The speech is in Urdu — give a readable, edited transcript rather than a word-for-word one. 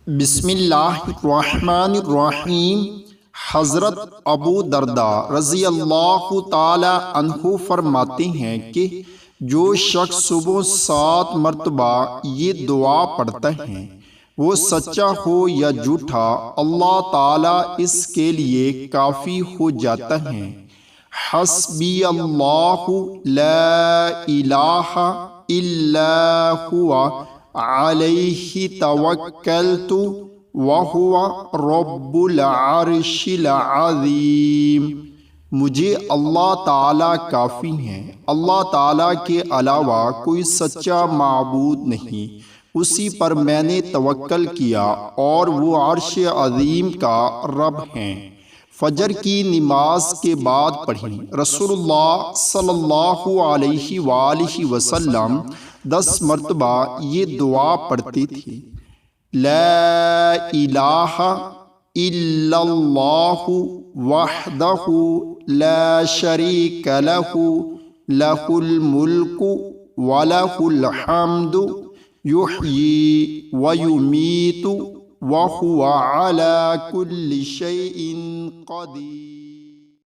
بسم اللہ الرحمن الرحیم۔ حضرت ابو درداء رضی اللہ تعالی عنہ فرماتے ہیں کہ جو شخص صبح 7 مرتبہ یہ دعا پڑھتا ہے وہ سچا ہو یا جھوٹا، اللہ تعالی اس کے لیے کافی ہو جاتا ہے۔ حسبی اللہ لا الہ الا ہوا علیہ توکلت وہو رب العرش العظیم۔ مجھے اللہ تعالیٰ کافی ہیں، اللہ تعالیٰ کے علاوہ کوئی سچا معبود نہیں، اسی پر میں نے توکل کیا اور وہ عرش عظیم کا رب ہیں۔ فجر کی نماز کے بعد پڑھیں۔ رسول اللہ صلی اللہ علیہ وآلہ وسلم 10 مرتبہ یہ دعا پڑھتے تھے۔ لا الہ الا اللہ وحدہ لا شریک لہ لہ الملک ولہ الحمد یحیی ویمیت وہو علی کل شیء قدیر۔